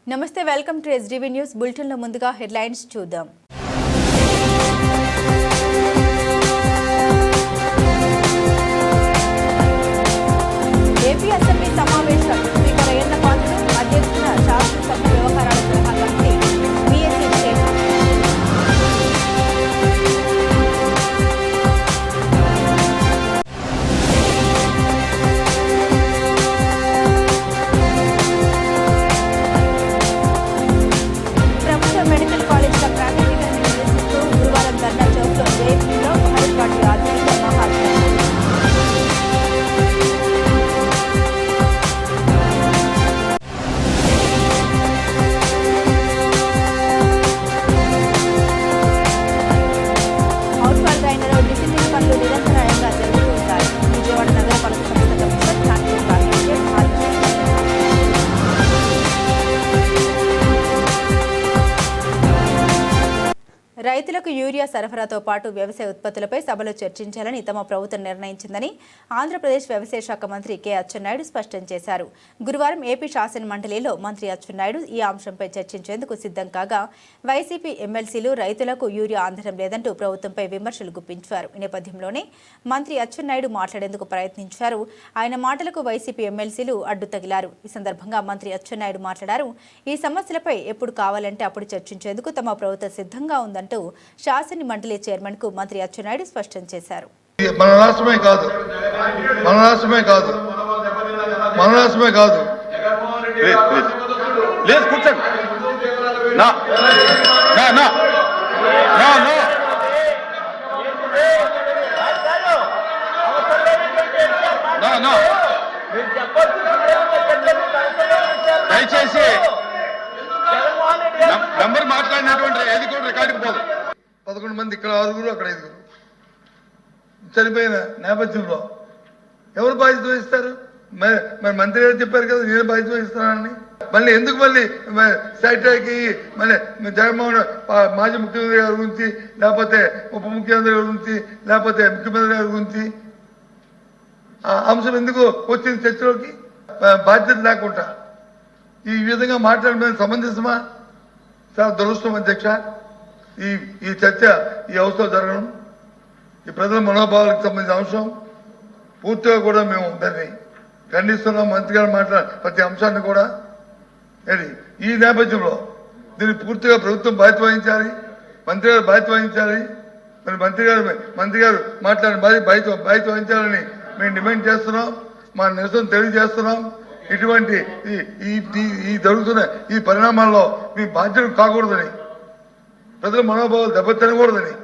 నమస్తే, welcome to SDV news bulletin లో ముందుగా హెడ్లైన్స్ చూద్దాం. ఏపీ అసెంబ్లీ సమావేశం స్పీకర్ అయ్యన్న పాత్రుడు అధ్యక్షున శాసనసభ వ్యవహారాల సలహా కమిటీ బీఎస్సీ చైర్మన్. మెడికల్ కాలేజీల ప్రైవేటీకరణ నిరసిస్తూ గురువారం ధర్నా చౌక్లో జేఏసీలో భారత్ పార్టీ ఆధ్వర్యంలో మహాధర్నా. హౌస్ వర్గైనలో డిసిప్లిన్ పనులు నిరంతరాయంగా జరుగుతూ ఉంటాయి. విజయవాడ నగరపాలక సంస్థ కమిషనర్ ఛాన్సలర్ కార్యక్రమం రైతులకు యూరియా సరఫరాతో పాటు వ్యవసాయ ఉత్పత్తులపై సభలో చర్చించాలని తమ ప్రభుత్వం నిర్ణయించిందని ఆంధ్రప్రదేశ్ వ్యవసాయ శాఖ మంత్రి కె అచ్చెన్నాయుడు స్పష్టం చేశారు. గురువారం ఏపీ శాసన మండలిలో మంత్రి అచ్చెన్నాయుడు ఈ అంశంపై చర్చించేందుకు సిద్ధం కాగా వైసీపీ ఎమ్మెల్సీలు రైతులకు యూరియా అందడం లేదంటూ ప్రభుత్వంపై విమర్శలు గుప్పించారు. ఈ నేపథ్యంలోనే మంత్రి అచ్చెన్నాయుడు మాట్లాడేందుకు ప్రయత్నించారు. ఆయన మాటలకు వైసీపీ ఎమ్మెల్సీలు అడ్డు తగిలారు. ఈ సందర్భంగా మంత్రి అచ్చెన్నాయుడు మాట్లాడారు. ఈ సమస్యలపై ఎప్పుడు కావాలంటే అప్పుడు చర్చించేందుకు తమ ప్రభుత్వం సిద్ధంగా ఉందంటూ శాసన మండలి చైర్మన్ కు మంత్రి అచ్చెన్నాయుడు స్పష్టం చేశారు. మన రాష్ట్రమే కాదు దయచేసి నంబర్ మాట్లాడినటువంటి ఏది కూడా రికార్డుకు పోదు. 11 మంది ఇక్కడ 6 అక్కడ 5 చనిపోయిన నేపథ్యంలో ఎవరు బాధ్యత వహిస్తారు? మరి మంత్రి గారు చెప్పారు కదా నేను బాధ్యత వహిస్తున్నానని. మళ్ళీ ఎందుకు మళ్ళీ సైట్కి మళ్ళీ జగన్మోహన్ మాజీ ముఖ్యమంత్రి గారి గురించి లేకపోతే ఉప ముఖ్యమంత్రి గారి గురించి లేకపోతే ముఖ్యమంత్రి గారి గురించి ఆ అంశం ఎందుకు వచ్చింది చర్చలోకి? బాధ్యత లేకుండా ఈ విధంగా మాట్లాడడం సమంజసమా? చాలా దురదృష్టం అధ్యక్ష. ఈ చర్చ ఈ హౌస్లో జరగడం ఈ ప్రజల మనోభావాలకు సంబంధించిన అంశం పూర్తిగా కూడా మేము దాన్ని ఖండిస్తున్నాం. మంత్రి గారు మాట్లాడే ప్రతి అంశాన్ని కూడా ఈ నేపథ్యంలో దీన్ని పూర్తిగా ప్రభుత్వం బాధ్యత వహించాలి, మంత్రి గారు బాధ్యత వహించాలి. మరి మంత్రి గారు మాట్లాడిన బాధ్యత వహించాలని మేము డిమాండ్ చేస్తున్నాం, మా నిరసన తెలియజేస్తున్నాం. ఇటువంటి ఈ జరుగుతున్న ఈ పరిణామాల్లో మీ బాధ్యత కాకూడదని, ప్రజల మనోభావాలు దెబ్బతినకూడదని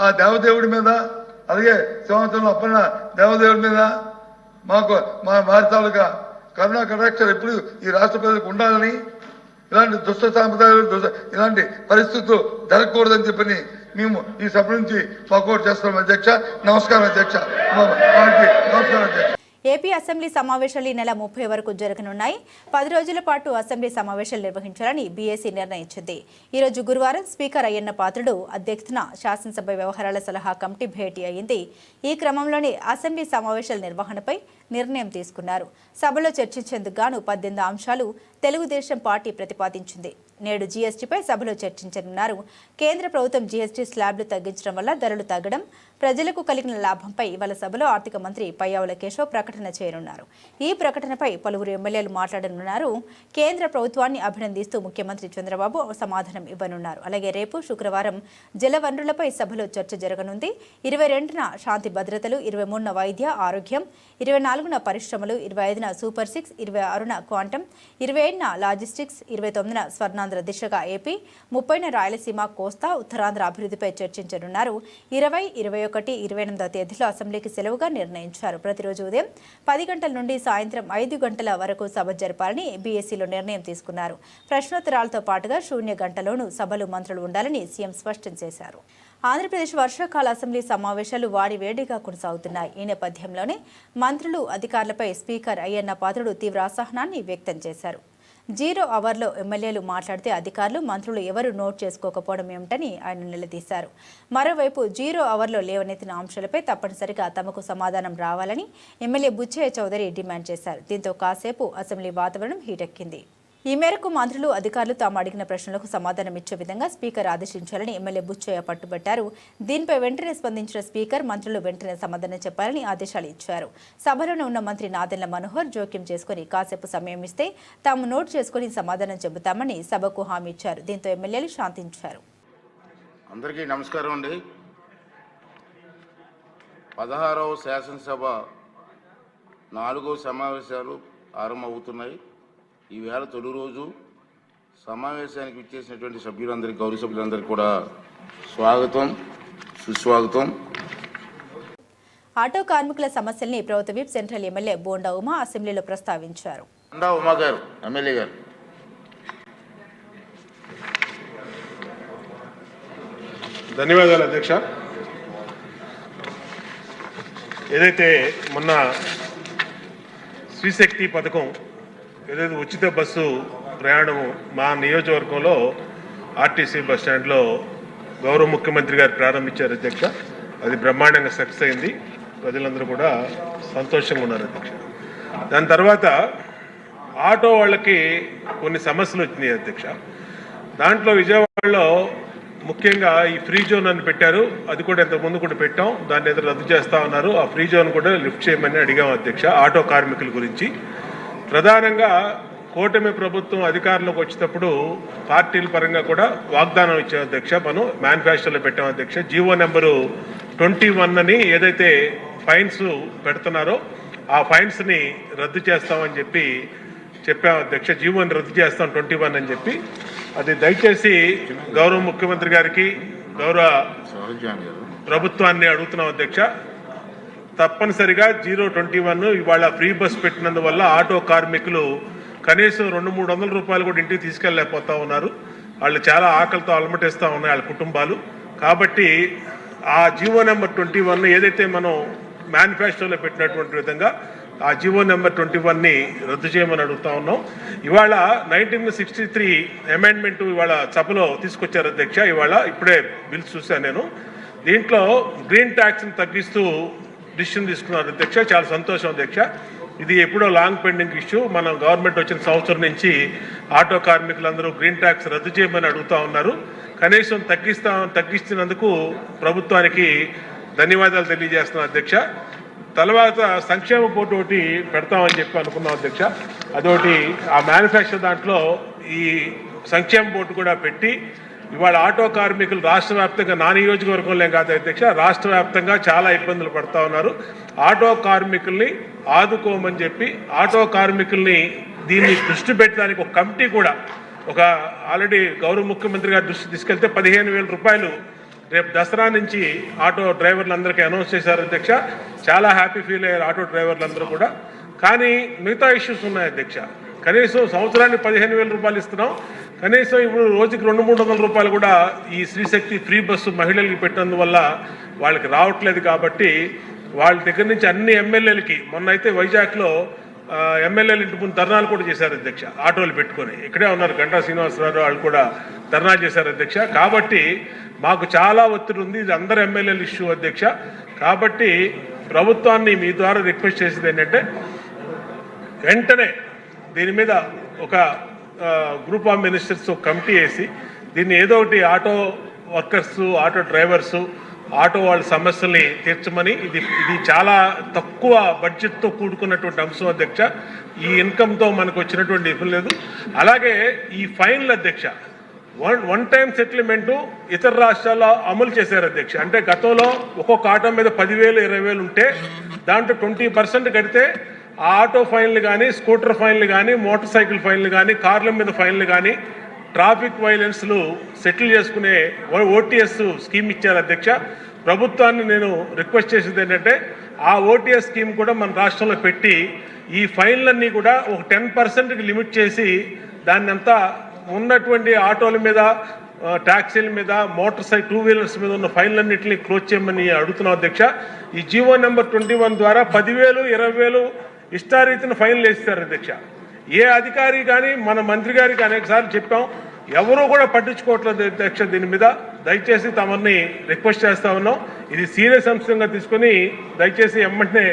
ఆ దేవదేవుడి మీద అలాగే సంవత్సరంలో అప్పన్న దేవదేవుడి మీద మా వారి తాలూకా కరుణా కటాక్షలు ఎప్పుడు ఈ రాష్ట్ర ప్రజలకు ఉండాలని, ఇలాంటి దుష్ట సాంప్రదాయాలు ఇలాంటి పరిస్థితులు జరగకూడదని చెప్పని మేము ఈ సభ నుంచి వాకౌట్ చేస్తున్నాం అధ్యక్ష. నమస్కారం అధ్యక్ష. నమస్కారం అధ్యక్ష. ఏపీ అసెంబ్లీ సమావేశాలు ఈ నెల 30 వరకు జరగనున్నాయి. 10 రోజుల పాటు అసెంబ్లీ సమావేశాలు నిర్వహించాలని బీఎస్సీ నిర్ణయించింది. ఈరోజు గురువారం స్పీకర్ అయ్యన్న పాత్రుడు అధ్యక్షతన శాసనసభ వ్యవహారాల సలహా కమిటీ భేటీ అయింది. ఈ క్రమంలోనే అసెంబ్లీ సమావేశాల నిర్వహణపై నిర్ణయం తీసుకున్నారు. సభలో చర్చించేందుకు గాను 18 అంశాలు తెలుగుదేశం పార్టీ ప్రతిపాదించింది. నేడు జీఎస్టీపై సభలో చర్చించనున్నారు. కేంద్ర ప్రభుత్వం జీఎస్టీ స్లాబ్లు తగ్గించడం వల్ల ధరలు తగ్గడం, ప్రజలకు కలిగిన లాభంపై ఇవాళ సభలో ఆర్థిక మంత్రి పయ్యావుల కేశవ్ ప్రకటన చేయనున్నారు. ఈ ప్రకటనపై పలువురు ఎమ్మెల్యేలు మాట్లాడనున్నారు. కేంద్ర ప్రభుత్వాన్ని అభినందిస్తూ ముఖ్యమంత్రి చంద్రబాబు సమాధానం ఇవ్వనున్నారు. అలాగే రేపు శుక్రవారం జలవనరులపై సభలో చర్చ జరగనుంది. 22న శాంతి భద్రతలు, 23న వైద్య ఆరోగ్యం, 24న పరిశ్రమలు, 25న సూపర్ 6, 26న క్వాంటమ్, 27న లాజిస్టిక్స్, 29న స్వర్ణాంధ్ర ఉత్తరాంధ్ర దిశగా ఏపీ, 30న రాయలసీమ, కోస్తా, ఉత్తరాంధ్ర అభివృద్ధిపై చర్చించనున్నారు. 20, 21, 28వ తేదీలో అసెంబ్లీకి సెలవుగా నిర్ణయించారు. ప్రతిరోజు ఉదయం 10 గంటల నుండి సాయంత్రం 5 గంటల వరకు సభ జరపాలని బీఎస్సీలో నిర్ణయం తీసుకున్నారు. ప్రశ్నోత్తరాలతో పాటుగా శూన్య గంటలోనూ సభలు, మంత్రులు ఉండాలని సీఎం స్పష్టం చేశారు. ఆంధ్రప్రదేశ్ వర్షాకాల అసెంబ్లీ సమావేశాలు వాడివేడిగా కొనసాగుతున్నాయి. ఈ నేపథ్యంలోనే మంత్రులు, అధికారులపై స్పీకర్ అయ్యన్న పాత్రుడు తీవ్ర అసహనాన్ని వ్యక్తం చేశారు. 0 అవర్లో ఎమ్మెల్యేలు మాట్లాడితే అధికారులు, మంత్రులు ఎవరు నోట్ చేసుకోకపోవడం ఏమిటని ఆయన నిలదీశారు. మరోవైపు 0 అవర్లో లేవనెత్తిన అంశాలపై తప్పనిసరిగా తమకు సమాధానం రావాలని ఎమ్మెల్యే బుచ్చయ్య చౌదరి డిమాండ్ చేశారు. దీంతో కాసేపు అసెంబ్లీ వాతావరణం హీటెక్కింది. ఈ మేరకు మంత్రులు, అధికారులు తాము అడిగిన ప్రశ్నలకు సమాధానం ఇచ్చే విధంగా స్పీకర్ ఆదేశించాలని ఎమ్మెల్యే బుచ్చయ్య పట్టుబట్టారు. దీనిపై వెంటనే స్పందించిన స్పీకర్ మంత్రులు వెంటనే సమాధానం చెప్పాలని ఆదేశాలు ఇచ్చారు. సభలోనే ఉన్న మంత్రి నాదెళ్ల మనోహర్ జోక్యం చేసుకుని కాసేపు సమయం ఇస్తే తాము నోట్ చేసుకుని సమాధానం చెబుతామని సభకు హామీ ఇచ్చారు. దీంతో ఎమ్మెల్యేలు శాంతించారు. అందరికీ నమస్కారం అండి. 16వ శాసనసభ 4వ సమావేశాలు ఆరంభమవుతున్నాయి. ఈవేళ తొలి రోజు సమావేశానికి విచ్చేసినటువంటి సభ్యులందరికీ, గౌరవ సభ్యులందరికీ కూడా స్వాగతం, సుస్వాగతం. ఆటో కార్మికుల సమస్యల్ని ప్రభుత్వ whip central MLA bonda Uma అసెంబ్లీలో ప్రస్తావించారు. బోండా ఉమా గారు, ఎమ్మెల్యే గారు. ధన్యవాదాలు అధ్యక్ష. ఏదైతే మొన్న శ్రీశక్తి పథకం, ఏదైతే ఉచిత బస్సు ప్రయాణము మా నియోజకవర్గంలో ఆర్టీసీ బస్ స్టాండ్లో గౌరవ ముఖ్యమంత్రి గారు ప్రారంభించారు అధ్యక్ష. అది బ్రహ్మాండంగా సక్సెస్ అయింది. ప్రజలందరూ కూడా సంతోషంగా ఉన్నారు అధ్యక్ష. దాని తర్వాత ఆటో వాళ్ళకి కొన్ని సమస్యలు వచ్చినాయి అధ్యక్ష. దాంట్లో విజయవాడలో ముఖ్యంగా ఈ ఫ్రీ జోన్ అని పెట్టారు. అది కూడా ఇంతకుముందు కూడా పెట్టాం. దాన్ని ఏదో రద్దు చేస్తా ఉన్నారు. ఆ ఫ్రీ జోన్ కూడా లిఫ్ట్ చేయమని అడిగాం అధ్యక్ష. ఆటో కార్మికుల గురించి ప్రధానంగా కూటమి ప్రభుత్వం అధికారంలోకి వచ్చేటప్పుడు పార్టీల పరంగా కూడా వాగ్దానం ఇచ్చాం అధ్యక్ష. మనం మేనిఫెస్టోలో పెట్టాం అధ్యక్ష. జీవో నెంబరు 21 అని ఏదైతే ఫైన్స్ పెడుతున్నారో ఆ ఫైన్స్ని రద్దు చేస్తామని చెప్పాం అధ్యక్ష. జీవోని రద్దు చేస్తాం 21 అని చెప్పి. అది దయచేసి గౌరవ ముఖ్యమంత్రి గారికి, గౌరవ ప్రభుత్వాన్ని అడుగుతున్నాం అధ్యక్ష. తప్పనిసరిగా 021 ఇవాళ ఫ్రీ బస్ పెట్టినందువల్ల ఆటో కార్మికులు కనీసం 200-300 రూపాయలు కూడా ఇంటికి తీసుకెళ్ళలేకపోతా ఉన్నారు. వాళ్ళు చాలా ఆకలితో అలమటిస్తూ ఉన్నాయి వాళ్ళ కుటుంబాలు. కాబట్టి ఆ జీవో నెంబర్ 21 ఏదైతే మనం మేనిఫెస్టోలో పెట్టినటువంటి విధంగా ఆ జీవో నెంబర్ 21ని రద్దు చేయమని అడుగుతా ఉన్నాం. ఇవాళ 1963 అమెండ్మెంట్ ఇవాళ సభలో తీసుకొచ్చారు అధ్యక్ష. ఇవాళ ఇప్పుడే బిల్స్ చూశాను నేను. దీంట్లో గ్రీన్ ట్యాక్స్ని తగ్గిస్తూ డిసిషన్ తీసుకున్నారు అధ్యక్ష. చాలా సంతోషం అధ్యక్ష. ఇది ఎప్పుడో లాంగ్ పెండింగ్ ఇష్యూ. మనం గవర్నమెంట్ వచ్చిన సంవత్సరం నుంచి ఆటో కార్మికులందరూ గ్రీన్ ట్యాక్స్ రద్దు చేయమని అడుగుతా ఉన్నారు. కనీసం తగ్గిస్తున్నందుకు ప్రభుత్వానికి ధన్యవాదాలు తెలియజేస్తున్నాం అధ్యక్ష. తర్వాత సంక్షేమ బోర్డు ఒకటి పెడతామని చెప్పి అనుకున్నాం అధ్యక్ష. అదొకటి ఆ మేనిఫెస్టో దాంట్లో ఈ సంక్షేమ బోర్డు కూడా పెట్టి ఇవాళ ఆటో కార్మికులు రాష్ట్ర వ్యాప్తంగా, నా నియోజకవర్గంలో కాదు అధ్యక్ష, రాష్ట్ర వ్యాప్తంగా చాలా ఇబ్బందులు పడుతూ ఉన్నారు. ఆటో కార్మికుల్ని ఆదుకోమని చెప్పి ఆటో కార్మికుల్ని దీన్ని దృష్టి పెట్టడానికి ఒక కమిటీ కూడా ఆల్రెడీ గౌరవ ముఖ్యమంత్రి గారి దృష్టి తీసుకెళ్తే 15,000 రూపాయలు రేపు దసరా నుంచి ఆటో డ్రైవర్లందరికీ అనౌన్స్ చేశారు అధ్యక్ష. చాలా హ్యాపీ ఫీల్ అయ్యారు ఆటో డ్రైవర్లందరూ కూడా. కానీ మిగతా ఇష్యూస్ ఉన్నాయి అధ్యక్ష. కనీసం సంవత్సరానికి 15,000 రూపాయలు ఇస్తున్నాం. కనీసం ఇప్పుడు రోజుకి 200-300 రూపాయలు కూడా ఈ శ్రీశక్తి ఫ్రీ బస్సు మహిళలకి పెట్టినందువల్ల వాళ్ళకి రావట్లేదు. కాబట్టి వాళ్ళ దగ్గర నుంచి అన్ని ఎమ్మెల్యేలకి, మొన్న అయితే వైజాగ్లో ఎమ్మెల్యేలు ఇంటి ముందు ధర్నాలు కూడా చేశారు అధ్యక్ష. ఆటోలు పెట్టుకొని ఇక్కడే ఉన్నారు. గంటా శ్రీనివాసరావు వాళ్ళు కూడా ధర్నా చేశారు అధ్యక్ష. కాబట్టి మాకు చాలా ఒత్తిడి ఉంది. ఇది అందరు ఎమ్మెల్యేల ఇష్యూ అధ్యక్ష. కాబట్టి ప్రభుత్వాన్ని మీ ద్వారా రిక్వెస్ట్ చేసేది ఏంటంటే వెంటనే దీని మీద ఒక గ్రూప్ ఆఫ్ మినిస్టర్స్ కమిటీ వేసి దీన్ని ఏదో ఒకటి auto workers, auto drivers, auto వాళ్ళ సమస్యల్ని తీర్చమని. ఇది చాలా తక్కువ బడ్జెట్తో కూడుకున్నటువంటి అంశం అధ్యక్ష. ఈ ఇన్కమ్తో మనకు వచ్చినటువంటి ఇబ్బంది లేదు. అలాగే ఈ ఫైన్ల అధ్యక్ష, వన్ టైం సెటిల్మెంటు ఇతర రాష్ట్రాల్లో అమలు చేశారు అధ్యక్ష. అంటే గతంలో ఒక్కొక్క ఆటో మీద 10,000, 20,000 ఉంటే దాంట్లో 20% కడితే ఆ ఆటో ఫైన్లు కానీ, స్కూటర్ ఫైన్లు కానీ, మోటార్ సైకిల్ ఫైన్లు కానీ, కార్ల మీద ఫైన్లు కానీ ట్రాఫిక్ వైలెన్స్లు సెటిల్ చేసుకునే ఓటీఎస్ స్కీమ్ ఇచ్చారు అధ్యక్ష. ప్రభుత్వాన్ని నేను రిక్వెస్ట్ చేసేది ఏంటంటే ఆ ఓటీఎస్ స్కీమ్ కూడా మన రాష్ట్రంలో పెట్టి ఈ ఫైన్లన్నీ కూడా ఒక 10%కి లిమిట్ చేసి దాన్ని అంతా ఉన్నటువంటి ఆటోల మీద, ట్యాక్సీల మీద, టూ వీలర్స్ మీద ఉన్న ఫైన్లన్నింటినీ క్లోజ్ చేయమని అడుగుతున్నాం అధ్యక్ష. ఈ జీవో నెంబర్ 21 ద్వారా 10,000, 20,000 ఇష్టారీతిన ఫైన్లు వేస్తారు అధ్యక్ష. ఏ అధికారి కానీ మన మంత్రి గారికి అనేకసార్లు చెప్పాం, ఎవరూ కూడా పట్టించుకోవట్లేదు అధ్యక్ష. దీని మీద దయచేసి తమని రిక్వెస్ట్ చేస్తా ఉన్నాం. ఇది సీరియస్ అంశంగా తీసుకొని దయచేసి వెంటనే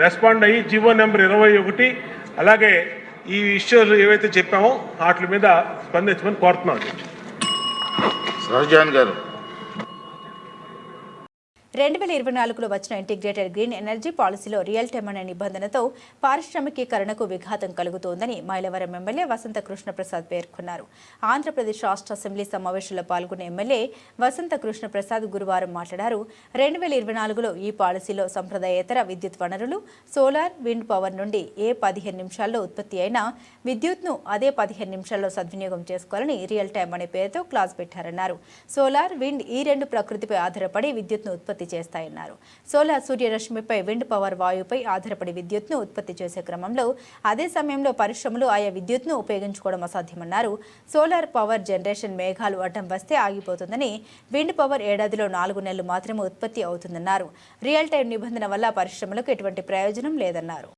రెస్పాండ్ అయ్యి జీవో నెంబర్ 21 అలాగే ఈ ఇష్యూలు ఏవైతే చెప్పామో వాటి మీద స్పందించమని కోరుతున్నాం అధ్యక్ష. సహజాన్ గారు. 2024లో వచ్చిన ఇంటిగ్రేటెడ్ గ్రీన్ ఎనర్జీ పాలసీలో రియల్ టైమ్ అనే నిబంధనతో పారిశ్రామికీకరణకు విఘాతం కలుగుతోందని మైలవరం ఎమ్మెల్యే వసంత కృష్ణప్రసాద్ పేర్కొన్నారు. ఆంధ్రప్రదేశ్ రాష్ట్ర అసెంబ్లీ సమావేశంలో పాల్గొన్న ఎమ్మెల్యే వసంత కృష్ణప్రసాద్ గురువారం మాట్లాడారు. 2024లో ఈ పాలసీలో సంప్రదాయేతర విద్యుత్ వనరులు, సోలార్, విండ్ పవర్ నుండి ఏ 15 నిమిషాల్లో ఉత్పత్తి అయినా విద్యుత్ను అదే 15 నిమిషాల్లో సద్వినియోగం చేసుకోవాలని రియల్ టైమ్ అనే పేరుతో క్లాస్ పెట్టారన్నారు. సోలార్, విండ్ ఈ రెండు ప్రకృతిపై ఆధారపడి విద్యుత్ను ఉత్పత్తి చేస్తాయన్నారు. సోలార్ సూర్యరశ్మిపై, విండ్ పవర్ వాయుపై ఆధారపడి విద్యుత్ను ఉత్పత్తి చేసే క్రమంలో అదే సమయంలో పరిశ్రమలు ఆయా విద్యుత్ను ఉపయోగించుకోవడం అసాధ్యమన్నారు. సోలార్ పవర్ జనరేషన్ మేఘాలు అడ్డం వస్తే ఆగిపోతుందని, విండ్ పవర్ ఏడాదిలో 4 నెలలు మాత్రమే ఉత్పత్తి అవుతుందన్నారు. రియల్ టైం నిబంధన వల్ల పరిశ్రమలకు ఎటువంటి ప్రయోజనం లేదన్నారు.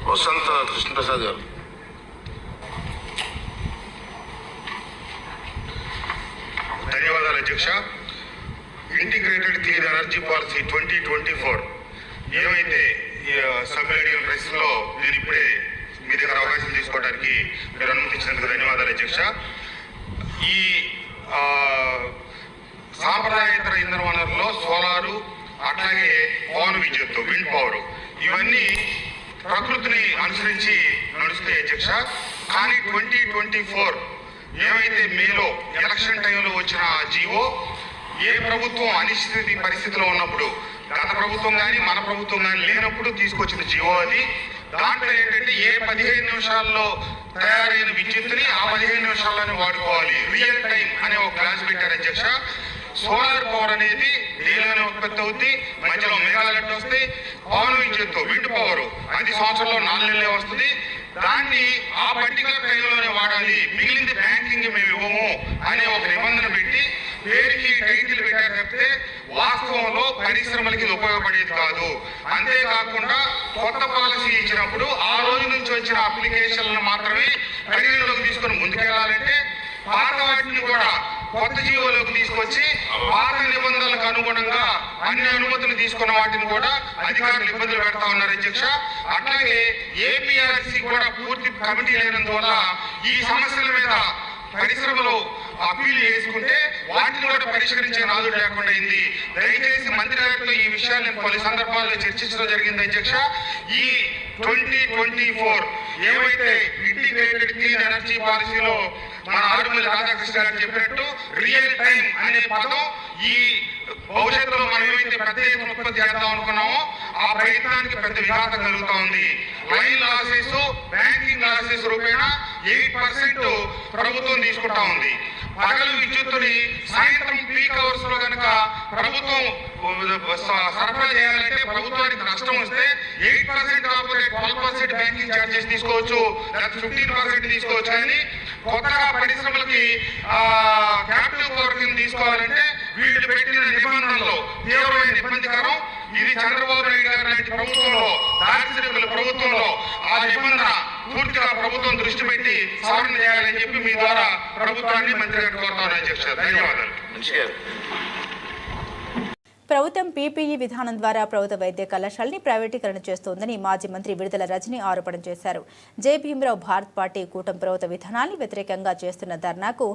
వసంత కృష్ణప్రసాద్ గారు. ధన్యవాదాలు అధ్యక్ష. ఇంటిగ్రేటెడ్ క్లీన్ ఎనర్జీ పాలసీ 2024 ఏమైతే సబ్మిడియల్ రైస్లో నేను ఇప్పుడే మీ దగ్గర అవకాశం తీసుకోవడానికి మీరు అనుమతించినందుకు ధన్యవాదాలు అధ్యక్ష. ఈ సాంప్రదాయేతర ఇంధన వనరుల్లో సోలారు, అట్లాగే పవన విద్యుత్తు, విండ్ పవర్ ఇవన్నీ ప్రకృతిని అనుసరించి నడుస్తాయి అధ్యక్ష. కానీ 2024 ఏమైతే మేలో ఎలక్షన్ టైంలో వచ్చిన జీవో, ఏ ప్రభుత్వం అనిశ్చిత పరిస్థితిలో ఉన్నప్పుడు, గత ప్రభుత్వం కానీ మన ప్రభుత్వం కానీ లేనప్పుడు తీసుకొచ్చిన జీవో అది. దాంట్లో ఏంటంటే ఏ 15 నిమిషాల్లో తయారైన విద్యుత్తుని ఆ 15 నిమిషాల్లోనే వాడుకోవాలి. రియల్ టైం అనే ఒక క్లాస్ పెట్టారు అధ్యక్ష. సోలార్ పవర్ అనేది నీళ్ళలోనే ఉత్పత్తి అవుతుంది, మధ్యలో మేఘాలెట్ వస్తాయి. పవన విద్యుత్తు, విండ్ పవర్ అది సంవత్సరంలో 4 నెలలే వస్తుంది. దాన్ని ఆ పర్టికులర్ టైంలోనే వాడాలి, మిగిలింది బ్యాంకింగ్ మేము ఇవ్వము అనే ఒక నిబంధన పెట్టి పేరుకి టైటిల్ పెట్టారు తప్పితే వాస్తవంలో పరిశ్రమలకి ఇది ఉపయోగపడేది కాదు. అంతేకాకుండా కొత్త పాలసీ ఇచ్చినప్పుడు ఆ రోజు నుంచి వచ్చిన అప్లికేషన్లను మాత్రమే పరిగణలోకి తీసుకొని ముందుకెళ్లాలంటే పాత వాటిని కూడా కొత్త జీవోలోకి తీసుకొచ్చి పాత నిబంధనలకు అనుగుణంగా అన్ని అనుమతులు తీసుకున్న వాటిని కూడా అధికారులు ఇబ్బందులు పెడతా ఉన్నారు అధ్యక్ష. అట్లాగే ఏపీఆర్సీ కూడా పూర్తి కమిటీ లేనందువల్ల ఈ సమస్యల మీద పరిశ్రమలు అప్పీల్ చేసుకుంటే వాటిని కూడా పరిష్కరించే నాదుడు లేకుండా అయింది. దయచేసి మంత్రి గారితో ఈ విషయాలు నేను పలు సందర్భాల్లో చర్చించడం జరిగింది అధ్యక్ష. ఈ 2024 ఏమైతే ఇంటిగ్రేటెడ్ క్లీన్ ఎనర్జీ పాలసీలో మన ఆరుమల్లి రాధాకృష్ణ గారు చెప్పినట్టు రియల్ టైం అనే పదం ఈ భవిష్యత్తులో మనం ఏమైతే పెద్ద ఎత్తున ఉత్పత్తి చేద్దాం అనుకున్నామో ఆ ప్రయత్నానికి పెద్ద విఘాతం కలుగుతా ఉంది. లైన్ లాసెస్, బ్యాంకింగ్ లాసెస్ రూపేణ 8% ప్రభుత్వం తీసుకుంటా ఉంది. పగలు విద్యుత్తుని సాయంత్రం పీక్ అవర్స్ లో కనుక ప్రభుత్వం సరఫరా చేయాలంటే ప్రభుత్వానికి నష్టం వస్తే 8% కాకపోతే 12% బ్యాంకింగ్ ఛార్జెస్ తీసుకోవచ్చు, లేదా 15% తీసుకోవచ్చు. కానీ కొత్తగా పరిశ్రమలకి క్యాపిటల్ పవర్ కింద తీసుకోవాలంటే వీళ్ళు పెట్టిన నిబంధనలు తీవ్రమైన ఇబ్బందికరం. ఇది చంద్రబాబు నాయుడు గారు లాంటి ప్రభుత్వంలో, దారిద్ర్య ప్రభుత్వంలో ఆ నిబంధన పూర్తిగా ప్రభుత్వం దృష్టి పెట్టి సవరణ చేయాలని చెప్పి మీ ద్వారా ప్రభుత్వాన్ని మంత్రి గారు కోరుతాను అధ్యక్ష. ధన్యవాదాలు. ప్రభుత్వం పీపీఈ విధానం ద్వారా ప్రభుత్వ వైద్య కళాశాలని ప్రైవేటీకరణ చేస్తోందని మాజీ మంత్రి విడుదల రజని ఆరోపణ చేశారు. జై భీమరావు భారత్ పార్టీ కూటమి ప్రభుత్వ విధానాన్ని వ్యతిరేకంగా చేస్తున్న ధర్నాకు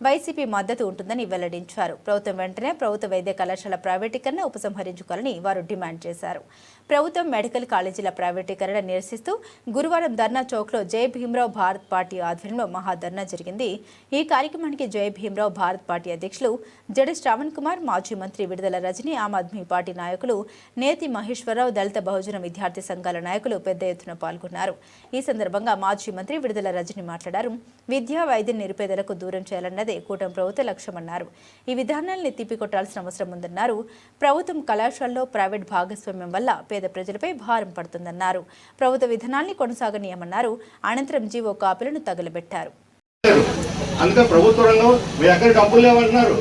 వైసీపీ మద్దతు ఉంటుందని వెల్లడించారు. ప్రభుత్వం వెంటనే ప్రభుత్వ వైద్య కళాశాల ప్రైవేటీకరణ ఉపసంహరించుకోవాలని వారు డిమాండ్ చేశారు. ప్రభుత్వం మెడికల్ కాలేజీల ప్రైవేటీకరణ నిరసిస్తూ గురువారం ధర్నా చౌక్లో జై భీమరావు భారత్ పార్టీ ఆధ్వర్యంలో మహాధర్నా జరిగింది. ఈ కార్యక్రమానికి జై భీమరావు భారత్ పార్టీ అధ్యక్షులు జడి శ్రావణ్ కుమార్, మాజీ మంత్రి విడుదల రజని, ఆమ్ ఆద్మీ పార్టీ నాయకులు నేతి మహేశ్వరరావు, దళిత బహుజన విద్యార్థి సంఘాల నాయకులు పెద్ద ఎత్తున పాల్గొన్నారు. ఈ సందర్భంగా మాజీ మంత్రి విడుదల రజని మాట్లాడారు. విద్యా వైద్యం నిరుపేదలకు దూరం చేయాలన్నదే కూటమి ప్రభుత్వ లక్ష్యమన్నారు. ఈ విధానాల్ని తిప్పికొట్టాల్సిన అవసరం ఉందన్నారు. ప్రభుత్వం కళాశాలలో ప్రైవేట్ భాగస్వామ్యం వల్ల పేద ప్రజలపై భారం పడుతుందన్నారు. ప్రభుత్వ విధానాల్ని కొనసాగనీయమన్నారు. అనంతరం జీవో కాపీలను తగలబెట్టారు. అందుకే ప్రభుత్వ రంగం మీ దగ్గర డబ్బులు లేవంటున్నారు,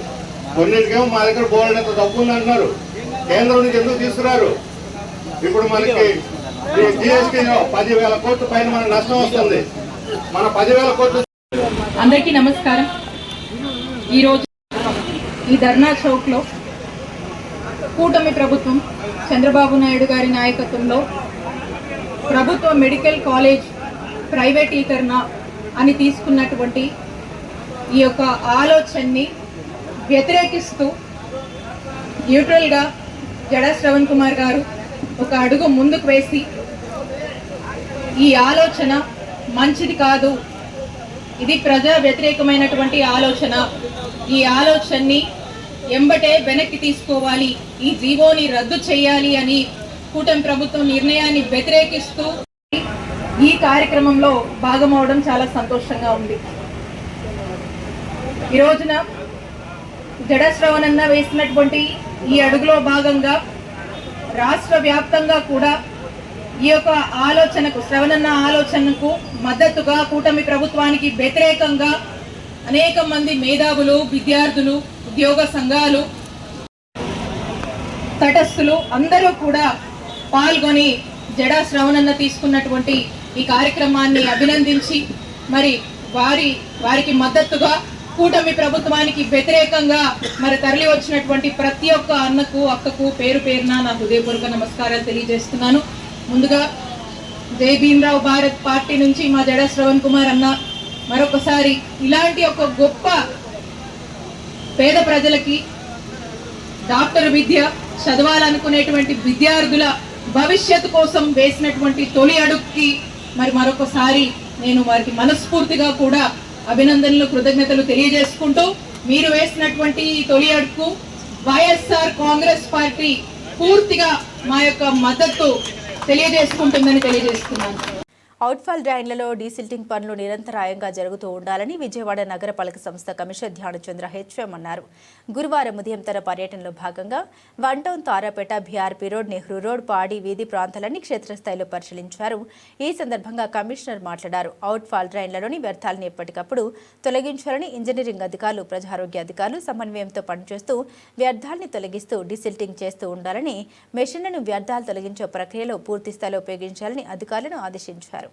కొన్నింటికేమో మా దగ్గర బోల్డంత డబ్బు ఉంది అంటున్నారు. కేంద్రం నుంచి ఎందుకు తీసుకురారు? ఇప్పుడు మనకి జిఎస్టీ 10,000 కోట్ల పైన మనకు నష్టం వస్తుంది. మన 10,000 కోట్లు. అందరికీ నమస్కారం. ఈరోజు ఈ ధర్నా చౌక్లో కూటమి ప్రభుత్వం చంద్రబాబు నాయుడు గారి నాయకత్వంలో ప్రభుత్వ మెడికల్ కాలేజ్ ప్రైవేటీకరణ అని తీసుకున్నటువంటి ఈ యొక్క ఆలోచనని వ్యతిరేకిస్తూ న్యూట్రల్గా జడా శ్రవణ్ కుమార్ గారు ఒక అడుగు ముందుకు వేసి ఈ ఆలోచన మంచిది కాదు, ఇది ప్రజా వ్యతిరేకమైనటువంటి ఆలోచన, ఈ ఆలోచనని ఎంబటే వెనక్కి తీసుకోవాలి, ఈ జీవోని రద్దు చేయాలి అని కూటమి ప్రభుత్వం నిర్ణయాన్ని వ్యతిరేకిస్తూ ఈ కార్యక్రమంలో భాగమవడం చాలా సంతోషంగా ఉంది. ఈ రోజున జడా శ్రవణ్ అన్న వేసినటువంటి ఈ అడుగులో భాగంగా రాష్ట్ర వ్యాప్తంగా కూడా ఈ యొక్క ఆలోచనకు, శ్రవణన్న ఆలోచనకు మద్దతుగా కూటమి ప్రభుత్వానికి వ్యతిరేకంగా అనేక మంది మేధావులు, విద్యార్థులు, ఉద్యోగ సంఘాలు, తటస్థులు అందరూ కూడా పాల్గొని జడా శ్రవణన్న తీసుకున్నటువంటి ఈ కార్యక్రమాన్ని అభినందించి మరి వారికి మద్దతుగా కూటమి ప్రభుత్వానికి వ్యతిరేకంగా మరి తరలి వచ్చినటువంటి ప్రతి ఒక్క అన్నకు, అక్కకు పేరు పేరున నా హృదయపూర్వక నమస్కారాలు తెలియజేస్తున్నాను. ముందుగా జై భీమ్రావ్ భారత్ పార్టీ నుంచి మా జడా శ్రవణ్ కుమార్ అన్న మరొకసారి ఇలాంటి ఒక గొప్ప పేద ప్రజలకి డాక్టర్ విద్య చదవాలనుకునేటువంటి విద్యార్థుల భవిష్యత్తు కోసం వేసినటువంటి తొలి అడుగుకి మరొకసారి నేను వారికి మనస్ఫూర్తిగా కూడా అభినందనలు, కృతజ్ఞతలు తెలియజేసుకుంటూ మీరు వేసినటువంటి ఈ తొలి అడుగు వైఎస్ఆర్ కాంగ్రెస్ పార్టీ పూర్తిగా మా యొక్క మద్దతు తెలియజేసుకుంటుందని తెలియజేస్తున్నాను. అవుట్ఫాల్ డ్రైన్లలో డీసిల్టింగ్ పనులు నిరంతరాయంగా జరుగుతూ ఉండాలని విజయవాడ నగరపాలక సంస్థ కమిషనర్ ధ్యానచంద్ర హెచ్ఎం అన్నారు. గురువారం ఉదయం తన పర్యటనలో భాగంగా one town, Tarapeta, BRP road, Nehru road, పాడి వీధి ప్రాంతాలన్నీ క్షేత్రస్థాయిలో పరిశీలించారు. ఈ సందర్భంగా కమిషనర్ మాట్లాడారు. అవుట్ఫాల్ డ్రైన్లలోని వ్యర్థాలను ఎప్పటికప్పుడు తొలగించాలని ఇంజనీరింగ్ అధికారులు, ప్రజారోగ్య అధికారులు సమన్వయంతో పనిచేస్తూ వ్యర్థాలని తొలగిస్తూ డీసిల్టింగ్ చేస్తూ ఉండాలని, మెషిన్లను వ్యర్థాలు తొలగించే ప్రక్రియలో పూర్తిస్థాయిలో ఉపయోగించాలని అధికారులను ఆదేశించారు.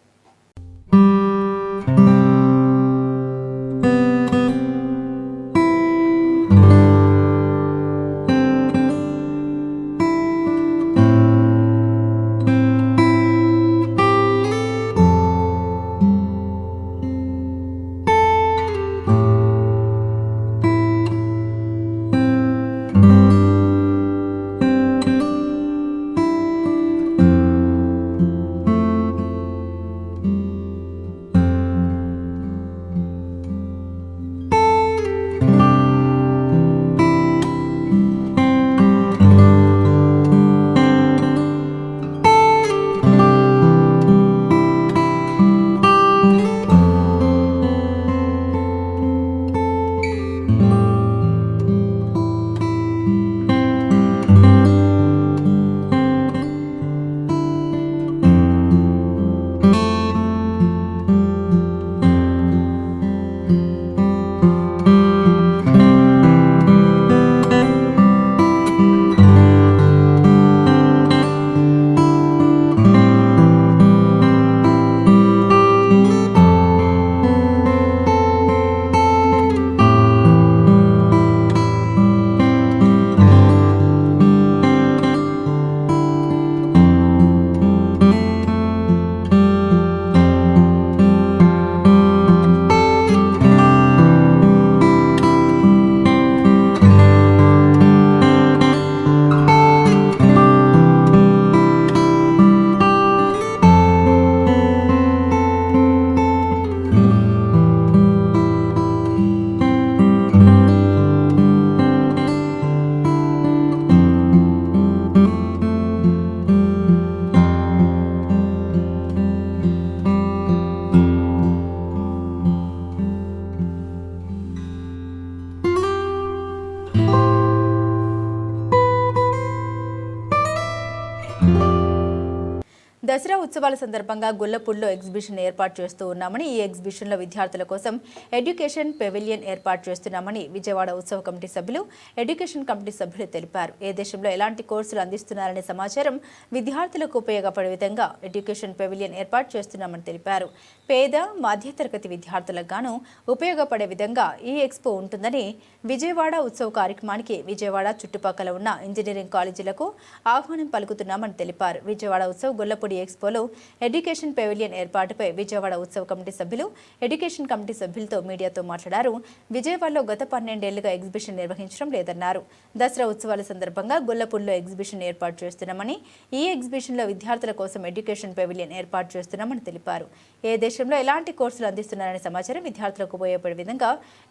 దసరా ఉత్సవాల సందర్భంగా గొల్లపూడిలో ఎగ్జిబిషన్ ఏర్పాటు చేస్తూ ఉన్నామని, ఈ ఎగ్జిబిషన్లో విద్యార్థుల కోసం ఎడ్యుకేషన్ పెవిలియన్ ఏర్పాటు చేస్తున్నామని విజయవాడ ఉత్సవ కమిటీ సభ్యులు, ఎడ్యుకేషన్ కమిటీ సభ్యులు తెలిపారు. ఏ దేశంలో ఎలాంటి కోర్సులు అందిస్తున్నారనే సమాచారం విద్యార్థులకు ఉపయోగపడే విధంగా ఎడ్యుకేషన్ పెవిలియన్ ఏర్పాటు చేస్తున్నామని తెలిపారు. పేద మధ్యతరగతి విద్యార్థులకు గాను ఉపయోగపడే విధంగా ఈ ఎక్స్పో ఉంటుందని, విజయవాడ ఉత్సవ కార్యక్రమానికి విజయవాడ చుట్టుపక్కల ఉన్న ఇంజనీరింగ్ కాలేజీలకు ఆహ్వానం పలుకుతున్నామని తెలిపారు. విజయవాడ ఉత్సవ గొల్లపూడి ఎక్స్పోలో ఎడ్యుకేషన్ పెవిలియన్ ఏర్పాటుపై విజయవాడ ఉత్సవ కమిటీ సభ్యులు, ఎడ్యుకేషన్ కమిటీ సభ్యులతో మీడియాతో మాట్లాడారు. విజయవాడలో గత 12 ఏళ్లుగా ఎగ్జిబిషన్ నిర్వహించడం లేదన్నారు. దసరా ఉత్సవాల సందర్భంగా గొల్లపూడిలో ఎగ్జిబిషన్ ఏర్పాటు చేస్తున్నామని, ఈ ఎగ్జిబిషన్లో విద్యార్థుల కోసం ఎడ్యుకేషన్ పెవిలియన్ ఏర్పాటు చేస్తున్నామని తెలిపారు. ఏ దేశంలో ఎలాంటి కోర్సులు అందిస్తున్నారనే సమాచారం విద్యార్థులకు ఉపయోగపడే విధంగా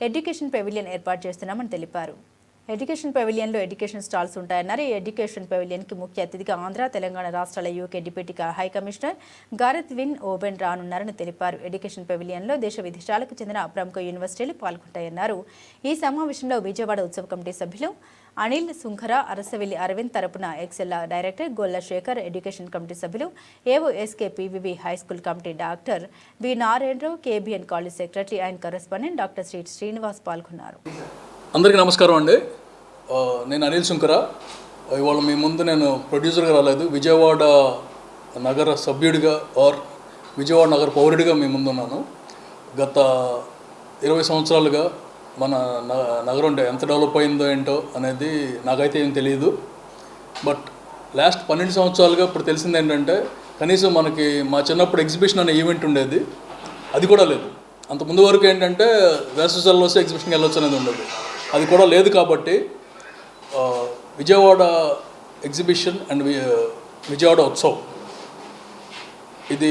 ఎడ్యుకేషన్ పెవిలియన్ ఏర్పాటు చేస్తున్నామని తెలిపారు. ఎడ్యుకేషన్ పెవిలియన్లో ఎడ్యుకేషన్ స్టాల్స్ ఉంటాయన్నారు. ఈ ఎడ్యుకేషన్ పెవిలియన్కి ముఖ్య అతిథిగా ఆంధ్ర, తెలంగాణ రాష్ట్రాల UK deputy high commissioner Gareth Wyn Owen రానున్నారని తెలిపారు. ఎడ్యుకేషన్ పెవిలియన్లో దేశ విదేశాలకు చెందిన ప్రముఖ యూనివర్సిటీలు పాల్గొంటాయన్నారు. ఈ సమావేశంలో విజయవాడ ఉత్సవ కమిటీ సభ్యులు అనిల్ సుంఖర, అరసవిల్లి అరవింద్ తరపున ఎక్సెల్ డైరెక్టర్ గొల్ల శేఖర్, ఎడ్యుకేషన్ కమిటీ సభ్యులు ఏవో SK PVV high school committee doctor B Narayanarao, KBN college secretary and correspondent doctor Srinivas పాల్గొన్నారు. అందరికీ నమస్కారం అండి. నేను అనిల్ సుంకర. ఇవాళ మీ ముందు నేను ప్రొడ్యూసర్గా రాలేదు, విజయవాడ నగర సభ్యుడిగా ఆర్ విజయవాడ నగర పౌరుడిగా మీ ముందున్నాను. గత 20 సంవత్సరాలుగా మన నగరం ఎంత డెవలప్ అయిందో ఏంటో అనేది నాకైతే ఏం తెలియదు. బట్ లాస్ట్ 12 సంవత్సరాలుగా ఇప్పుడు తెలిసింది ఏంటంటే, కనీసం మనకి మా చిన్నప్పుడు ఎగ్జిబిషన్ అనే ఈవెంట్ ఉండేది, అది కూడా లేదు. అంత ముందు వరకు ఏంటంటే వేసవిలో వస్తే ఎగ్జిబిషన్కి వెళ్ళొచ్చు అనేది ఉండదు, అది కూడా లేదు. కాబట్టి విజయవాడ ఎగ్జిబిషన్ అండ్ విజయవాడ ఉత్సవ్ ఇది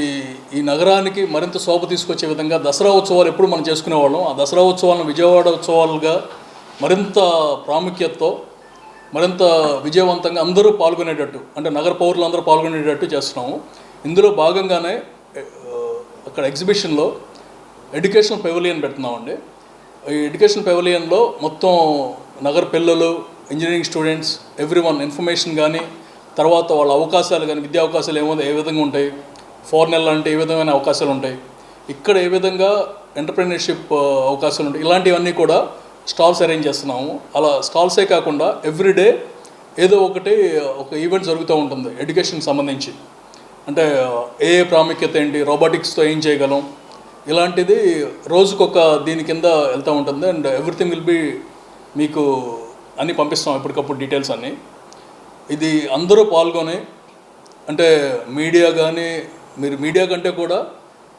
ఈ నగరానికి మరింత శోభ తీసుకొచ్చే విధంగా దసరా ఉత్సవాలు ఎప్పుడు మనం చేసుకునేవాళ్ళం, ఆ దసరా ఉత్సవాలను విజయవాడ ఉత్సవాలుగా మరింత ప్రాముఖ్యతతో మరింత విజయవంతంగా అందరూ పాల్గొనేటట్టు, అంటే నగర పౌరులు అందరూ పాల్గొనేటట్టు చేస్తున్నాము. ఇందులో భాగంగానే అక్కడ ఎగ్జిబిషన్లో ఎడ్యుకేషన్ పెవిలియన్ పెడుతున్నామండి. ఈ ఎడ్యుకేషన్ పెవిలియన్లో మొత్తం నగర పిల్లలు, ఇంజనీరింగ్ స్టూడెంట్స్, ఎవ్రీవన్ ఇన్ఫర్మేషన్ కానీ, తర్వాత వాళ్ళ అవకాశాలు కానీ, విద్యా అవకాశాలు ఏ విధంగా ఉంటాయి, ఫారెన్ వెళ్ళాలంటే ఏ విధమైన అవకాశాలు ఉంటాయి, ఇక్కడ ఏ విధంగా ఎంటర్ప్రెన్యూర్షిప్ అవకాశాలు ఉంటాయి, ఇలాంటివన్నీ కూడా స్టాల్స్ అరేంజ్ చేస్తున్నాము. అలా స్టాల్సే కాకుండా ఎవ్రీడే ఏదో ఒక ఈవెంట్ జరుగుతూ ఉంటుంది ఎడ్యుకేషన్కి సంబంధించి. అంటే ఏ ప్రాముఖ్యత ఏంటి, రోబోటిక్స్తో ఏం చేయగలం, ఇలాంటిది రోజుకొక దీని కింద వెళ్తూ ఉంటుంది. అండ్ ఎవ్రీథింగ్ విల్ బీ మీకు అన్నీ పంపిస్తాం ఎప్పటికప్పుడు డీటెయిల్స్ అన్నీ. ఇది అందరూ పాల్గొని, అంటే మీడియా కానీ, మీరు మీడియా కంటే కూడా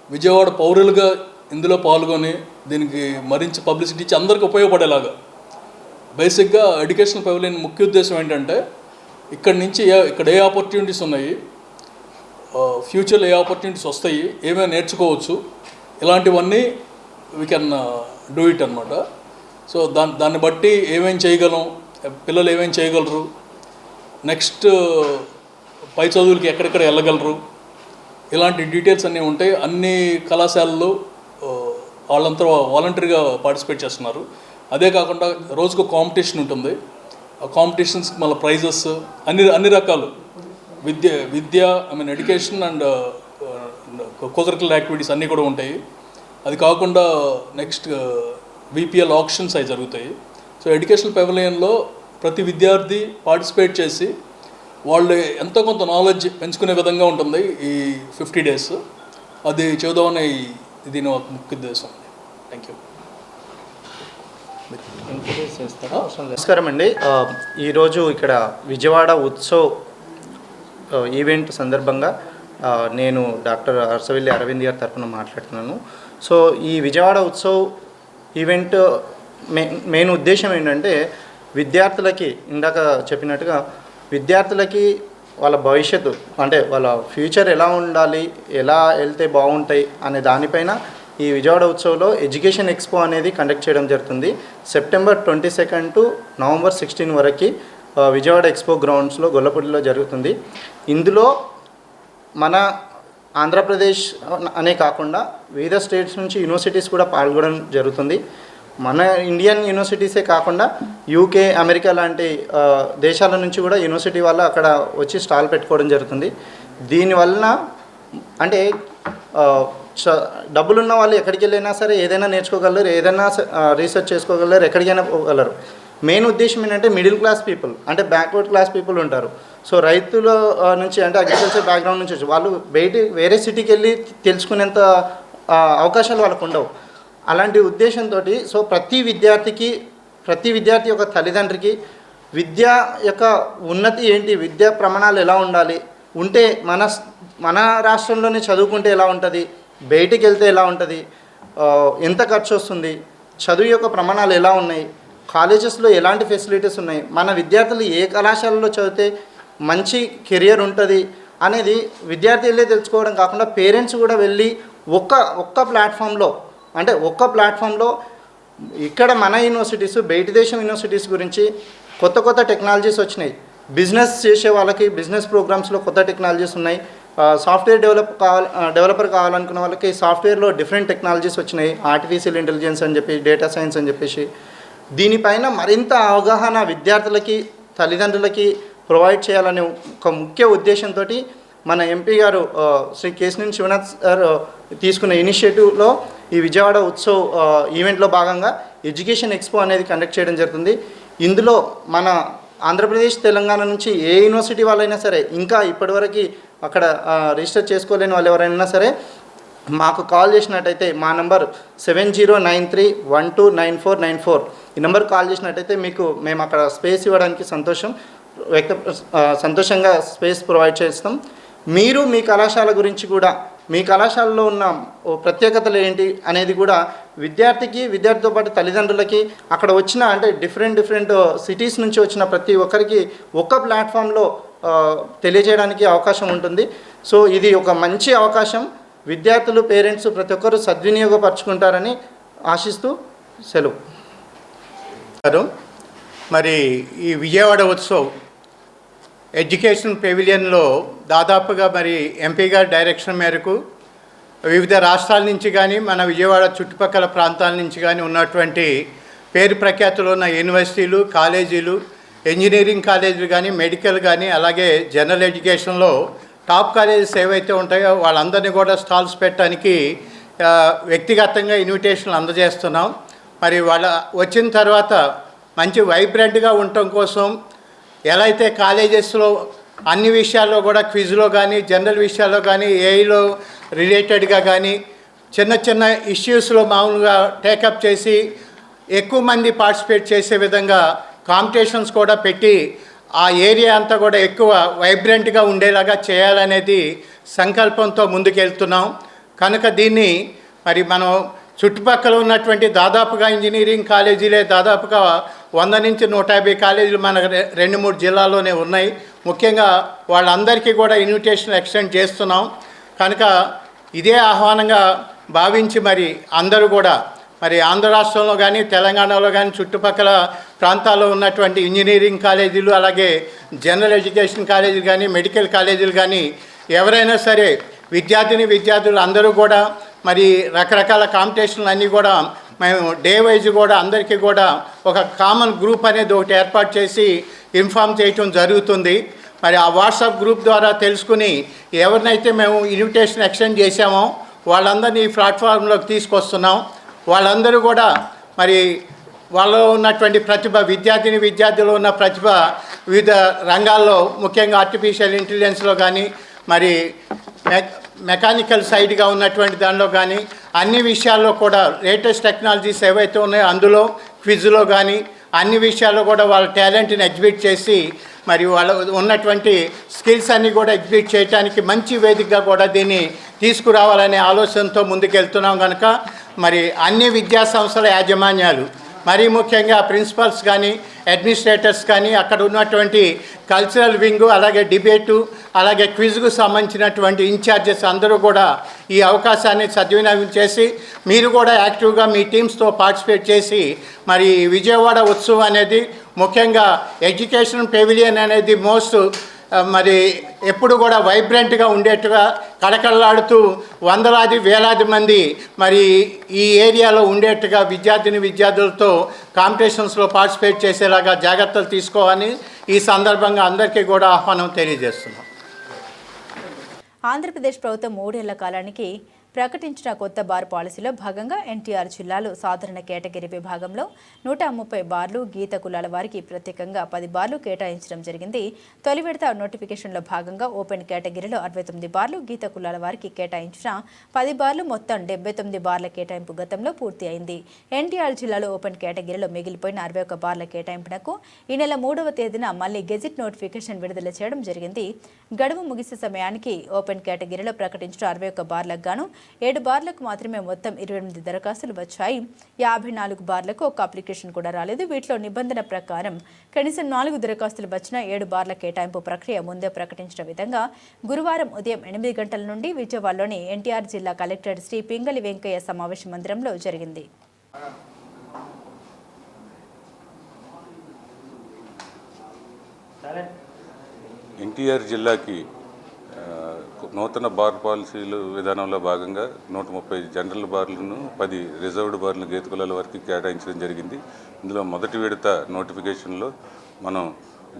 విజయవాడ పౌరులుగా ఇందులో పాల్గొని దీనికి మరింత పబ్లిసిటీ ఇచ్చి అందరికీ ఉపయోగపడేలాగా. బేసిక్గా ఎడ్యుకేషనల్ పెవిలియన్ ముఖ్య ఉద్దేశం ఏంటంటే, ఇక్కడ నుంచి ఇక్కడ ఏ ఆపర్చునిటీస్ ఉన్నాయి, ఫ్యూచర్లో ఏ ఆపర్చునిటీస్ వస్తాయి, ఏమైనా నేర్చుకోవచ్చు, ఇలాంటివన్నీ వీ కెన్ డూ ఇట్ అనమాట. సో దాన్ని బట్టి ఏమేం చేయగలం, పిల్లలు ఏమేం చేయగలరు, నెక్స్ట్ పై చదువులకి ఎక్కడెక్కడ వెళ్ళగలరు, ఇలాంటి డీటెయిల్స్ అన్నీ ఉంటాయి. అన్ని కళాశాలలు వాళ్ళంతా వాలంటరీగా పార్టిసిపేట్ చేస్తున్నారు. అదే కాకుండా రోజుకు కాంపిటీషన్ ఉంటుంది. ఆ కాంపిటీషన్స్కి మళ్ళీ ప్రైజెస్ అన్ని రకాలు విద్య ఎడ్యుకేషన్ అండ్ కోకరికులర్ యాక్టివిటీస్ అన్నీ కూడా ఉంటాయి. అది కాకుండా నెక్స్ట్ విపిఎల్ ఆక్షన్స్ అవి జరుగుతాయి. సో ఎడ్యుకేషనల్ పెవిలియన్లో ప్రతి విద్యార్థి పార్టిసిపేట్ చేసి వాళ్ళు ఎంతో కొంత నాలెడ్జ్ పెంచుకునే విధంగా ఉంటుంది ఈ 50 days. అది చూద్దామని దీని ఒక ముఖ్య ఉద్దేశం. Thank you. నమస్కారం అండి. ఈరోజు ఇక్కడ విజయవాడ ఉత్సవ్ ఈవెంట్ సందర్భంగా నేను డాక్టర్ అరసవిల్లి అరవింద్ గారి తరఫున మాట్లాడుతున్నాను. సో ఈ విజయవాడ ఉత్సవ్ ఈవెంట్ మెయిన్ ఉద్దేశం ఏంటంటే, విద్యార్థులకి ఇందాక చెప్పినట్టుగా విద్యార్థులకి వాళ్ళ భవిష్యత్తు, అంటే వాళ్ళ ఫ్యూచర్ ఎలా ఉండాలి, ఎలా వెళ్తే బాగుంటాయి అనే దానిపైన ఈ విజయవాడ ఉత్సవ్లో ఎడ్యుకేషన్ ఎక్స్పో అనేది కండక్ట్ చేయడం జరుగుతుంది. సెప్టెంబర్ 22 టు నవంబర్ 16 వరకు విజయవాడ ఎక్స్పో గ్రౌండ్స్లో గొల్లపూడిలో జరుగుతుంది. ఇందులో మన ఆంధ్రప్రదేశ్ అనే కాకుండా వివిధ స్టేట్స్ నుంచి యూనివర్సిటీస్ కూడా పాల్గొనడం జరుగుతుంది. మన ఇండియన్ యూనివర్సిటీసే కాకుండా యూకే, అమెరికా లాంటి దేశాల నుంచి కూడా యూనివర్సిటీ వాళ్ళు అక్కడ వచ్చి స్టాల్ పెట్టుకోవడం జరుగుతుంది. దీనివలన అంటే డబ్బులున్న వాళ్ళు ఎక్కడికి వెళ్ళినా సరే ఏదైనా నేర్చుకోగలరు, ఏదైనా రీసెర్చ్ చేసుకోగలరు, ఎక్కడికైనా పోగలరు. మెయిన్ ఉద్దేశం ఏంటంటే మిడిల్ క్లాస్ పీపుల్, అంటే బ్యాక్వర్డ్ క్లాస్ పీపుల్ ఉంటారు. సో రైతుల నుంచి, అంటే అగ్రికల్చర్ బ్యాక్గ్రౌండ్ నుంచి వచ్చి వాళ్ళు వేరే సిటీకి వెళ్ళి తెలుసుకునేంత అవకాశాలు వాళ్ళకు ఉండవు. అలాంటి ఉద్దేశంతో సో ప్రతి విద్యార్థి యొక్క తల్లిదండ్రికి విద్య యొక్క ఉన్నతి ఏంటి, విద్యా ప్రమాణాలు ఎలా ఉండాలి, ఉంటే మన రాష్ట్రంలోనే చదువుకుంటే ఎలా ఉంటుంది, బయటికి వెళ్తే ఎలా ఉంటుంది, ఎంత ఖర్చు వస్తుంది, చదువు యొక్క ప్రమాణాలు ఎలా ఉన్నాయి, కాలేజెస్లో ఎలాంటి ఫెసిలిటీస్ ఉన్నాయి, మన విద్యార్థులు ఏ కళాశాలలో చదివితే మంచి కెరియర్ ఉంటుంది అనేది విద్యార్థులే తెలుసుకోవడం కాకుండా పేరెంట్స్ కూడా వెళ్ళి ఒక్క ప్లాట్ఫామ్లో ఇక్కడ మన యూనివర్సిటీస్, బయట దేశం యూనివర్సిటీస్ గురించి కొత్త టెక్నాలజీస్ వచ్చినాయి. బిజినెస్ చేసే వాళ్ళకి బిజినెస్ ప్రోగ్రామ్స్లో కొత్త టెక్నాలజీస్ ఉన్నాయి. సాఫ్ట్వేర్ డెవలపర్ కావాలనుకున్న వాళ్ళకి సాఫ్ట్వేర్లో డిఫరెంట్ టెక్నాలజీస్ వచ్చినాయి. ఆర్టిఫిషియల్ ఇంటెలిజెన్స్ అని చెప్పి, డేటా సైన్స్ అని చెప్పేసి దీనిపైన మరింత అవగాహన విద్యార్థులకి, తల్లిదండ్రులకి ప్రొవైడ్ చేయాలనే ఒక ముఖ్య ఉద్దేశంతో మన ఎంపీ గారు శ్రీ కేశినేని శివనాథ్ సార్ తీసుకున్న ఇనిషియేటివ్లో ఈ విజయవాడ ఉత్సవ్ ఈవెంట్లో భాగంగా ఎడ్యుకేషన్ ఎక్స్పో అనేది కండక్ట్ చేయడం జరుగుతుంది. ఇందులో మన ఆంధ్రప్రదేశ్, తెలంగాణ నుంచి ఏ యూనివర్సిటీ వాళ్ళైనా సరే, ఇంకా ఇప్పటివరకు అక్కడ రిజిస్టర్ చేసుకోలేని వాళ్ళు ఎవరైనా సరే మాకు కాల్ చేసినట్టయితే మా నంబర్ 7093129494 ఈ నెంబర్ కాల్ చేసినట్టయితే మేము అక్కడ స్పేస్ ఇవ్వడానికి సంతోషంగా స్పేస్ ప్రొవైడ్ చేస్తాం. మీరు మీ కళాశాల గురించి కూడా, మీ కళాశాలలో ఉన్న ప్రత్యేకతలు ఏంటి అనేది కూడా విద్యార్థితో పాటు తల్లిదండ్రులకి, అక్కడ వచ్చిన అంటే డిఫరెంట్ సిటీస్ నుంచి వచ్చిన ప్రతి ఒక్కరికి ఒక ప్లాట్ఫామ్లో తెలియజేయడానికి అవకాశం ఉంటుంది. సో ఇది ఒక మంచి అవకాశం. విద్యార్థులు, పేరెంట్స్ ప్రతి ఒక్కరు సద్వినియోగపరుచుకుంటారని ఆశిస్తూ సెలవు. మరి ఈ విజయవాడ ఉత్సవ్ ఎడ్యుకేషన్ పెవిలియన్లో దాదాపుగా మరి ఎంపీ గారి డైరెక్షన్ మేరకు వివిధ రాష్ట్రాల నుంచి కానీ, మన విజయవాడ చుట్టుపక్కల ప్రాంతాల నుంచి కానీ ఉన్నటువంటి పేరు ప్రఖ్యాతులు ఉన్న యూనివర్సిటీలు, కాలేజీలు, ఇంజనీరింగ్ కాలేజీలు కానీ, మెడికల్ కానీ, అలాగే జనరల్ ఎడ్యుకేషన్లో టాప్ కాలేజెస్ ఏవైతే ఉంటాయో వాళ్ళందరినీ కూడా స్టాల్స్ పెట్టడానికి వ్యక్తిగతంగా ఇన్విటేషన్లు అందజేస్తున్నాం. మరి వాళ్ళ వచ్చిన తర్వాత మంచి వైబ్రెంట్గా ఉండటం కోసం ఎలా అయితే కాలేజెస్లో అన్ని విషయాల్లో కూడా క్విజ్లో కానీ, జనరల్ విషయాల్లో కానీ, ఏఐలో రిలేటెడ్గా కానీ చిన్న ఇష్యూస్లో మామూలుగా టేకప్ చేసి ఎక్కువ మంది పార్టిసిపేట్ చేసే విధంగా కాంపిటీషన్స్ కూడా పెట్టి ఆ ఏరియా అంతా కూడా ఎక్కువ వైబ్రెంట్గా ఉండేలాగా చేయాలనేది సంకల్పంతో ముందుకెళ్తున్నాం. కనుక దీన్ని మరి మనం చుట్టుపక్కల ఉన్నటువంటి దాదాపుగా ఇంజనీరింగ్ కాలేజీలే దాదాపుగా 100 నుంచి 150 కాలేజీలు మన 2-3 జిల్లాల్లోనే ఉన్నాయి. ముఖ్యంగా వాళ్ళందరికీ కూడా ఇన్విటేషన్ ఎక్స్టెండ్ చేస్తున్నాం. కనుక ఇదే ఆహ్వానంగా భావించి మరి అందరూ కూడా మరి ఆంధ్ర రాష్ట్రంలో కానీ, తెలంగాణలో కానీ, చుట్టుపక్కల ప్రాంతాల్లో ఉన్నటువంటి ఇంజనీరింగ్ కాలేజీలు, అలాగే జనరల్ ఎడ్యుకేషన్ కాలేజీలు కానీ, మెడికల్ కాలేజీలు కానీ ఎవరైనా సరే విద్యార్థులు అందరూ కూడా మరి రకరకాల కాంపిటీషన్లు అన్నీ కూడా మేము డే వైజ్ కూడా అందరికీ కూడా ఒక కామన్ గ్రూప్ అనేది ఒకటి ఏర్పాటు చేసి ఇన్ఫామ్ చేయటం జరుగుతుంది. మరి ఆ వాట్సాప్ గ్రూప్ ద్వారా తెలుసుకుని ఎవరినైతే మేము ఇన్విటేషన్ ఎక్స్టెండ్ చేశామో వాళ్ళందరినీ ఈ ప్లాట్ఫామ్లోకి తీసుకొస్తున్నాం. వాళ్ళందరూ కూడా మరి వాళ్ళలో ఉన్నటువంటి ప్రతిభ, విద్యార్థులు ఉన్న ప్రతిభ వివిధ రంగాల్లో, ముఖ్యంగా ఆర్టిఫిషియల్ ఇంటెలిజెన్స్లో కానీ, మరి మెకానికల్ సైడ్గా ఉన్నటువంటి దానిలో కానీ అన్ని విషయాల్లో కూడా లేటెస్ట్ టెక్నాలజీస్ ఏవైతే ఉన్నాయో అందులో క్విజ్లో కానీ అన్ని విషయాల్లో కూడా వాళ్ళ టాలెంట్ని ఎగ్జిబిట్ చేసి మరి వాళ్ళ ఉన్నటువంటి స్కిల్స్ అన్నీ కూడా ఎగ్జిబిట్ చేయడానికి మంచి వేదికగా కూడా దీన్ని తీసుకురావాలనే ఆలోచనతో ముందుకెళ్తున్నాం. కనుక మరి అన్ని విద్యా సంస్థల యాజమాన్యాలు, మరీ ముఖ్యంగా ప్రిన్సిపల్స్ కానీ, అడ్మినిస్ట్రేటర్స్ కానీ, అక్కడ ఉన్నటువంటి కల్చరల్ వింగు, అలాగే డిబేటు, అలాగే క్విజ్కు సంబంధించినటువంటి ఇన్ఛార్జెస్ అందరూ కూడా ఈ అవకాశాన్ని సద్వినియోగం చేసి మీరు కూడా యాక్టివ్గా మీ టీమ్స్తో పార్టిసిపేట్ చేసి మరి విజయవాడ ఉత్సవం అనేది, ముఖ్యంగా ఎడ్యుకేషన్ పెవిలియన్ అనేది మరి ఎప్పుడు కూడా వైబ్రెంట్గా ఉండేట్టుగా కడకడలాడుతూ వందలాది వేలాది మంది మరి ఈ ఏరియాలో ఉండేట్టుగా విద్యార్థులతో కాంపిటీషన్స్లో పార్టిసిపేట్ చేసేలాగా జాగ్రత్తలు తీసుకోవాలని ఈ సందర్భంగా అందరికీ కూడా ఆహ్వానం తెలియజేస్తున్నాం. ఆంధ్రప్రదేశ్ ప్రభుత్వం 3 ఏళ్ల కాలానికి ప్రకటించిన కొత్త బార్ పాలసీలో భాగంగా ఎన్టీఆర్ జిల్లాలో సాధారణ కేటగిరీ విభాగంలో 130 బార్లు, గీత కులాల వారికి ప్రత్యేకంగా 10 బార్లు కేటాయించడం జరిగింది. తొలి విడత నోటిఫికేషన్లో భాగంగా ఓపెన్ కేటగిరీలో 69 బార్లు, గీత కులాల వారికి కేటాయించిన 10 బార్లు, మొత్తం 79 బార్ల కేటాయింపు గతంలో పూర్తి అయింది. ఎన్టీఆర్ జిల్లాలో ఓపెన్ కేటగిరీలో మిగిలిపోయిన 61 బార్ల కేటాయింపునకు ఈ నెల 3వ తేదీన మళ్లీ గెజిట్ నోటిఫికేషన్ విడుదల చేయడం జరిగింది. గడువు ముగిసే సమయానికి ఓపెన్ కేటగిరీలో ప్రకటించిన 61 బార్లకు గాను 7 బార్లకు మాత్రమే మొత్తం 28 దరఖాస్తులు వచ్చాయి. 54 బార్లకు ఒక అప్లికేషన్ కూడా రాలేదు. వీటిలో నిబంధన ప్రకారం కనీసం 4 దరఖాస్తులు వచ్చిన 7 బార్ల కేటాయింపు ప్రక్రియ ముందే ప్రకటించిన విధంగా గురువారం ఉదయం 8 గంటల నుండి విజయవాడలోని ఎన్టీఆర్ జిల్లా కలెక్టర్ శ్రీ పింగళి వెంకయ్య సమావేశ మందిరంలో జరిగింది. ఎన్టీఆర్ జిల్లాకి నూతన బార్ పాలసీలు విధానంలో భాగంగా 130 జనరల్ బార్లను 10 రిజర్వ్డ్ బార్లను గీత కులాల వరకు కేటాయించడం జరిగింది. ఇందులో మొదటి విడత నోటిఫికేషన్లో మనం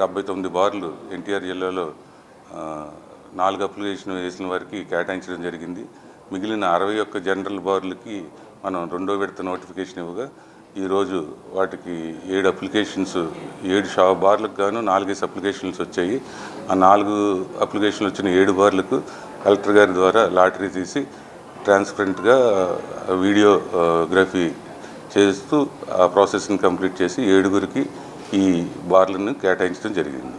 79 బార్లు ఎన్టీఆర్ జిల్లాలో 4 అప్లికేషన్ వేసిన వారికి కేటాయించడం జరిగింది. మిగిలిన 61 జనరల్ బార్లకి మనం రెండో విడత నోటిఫికేషన్ ఇవ్వగా ఈరోజు వాటికి 7 అప్లికేషన్స్ 7 బార్లకు గాను 4 అప్లికేషన్స్ వచ్చాయి. ఆ 4 అప్లికేషన్లు వచ్చిన 7 బార్లకు కలెక్టర్ గారి ద్వారా లాటరీ తీసి ట్రాన్స్పరెంట్గా వీడియోగ్రఫీ చేస్తూ ఆ ప్రాసెస్ని కంప్లీట్ చేసి 7గురికి ఈ బార్లను కేటాయించడం జరిగింది.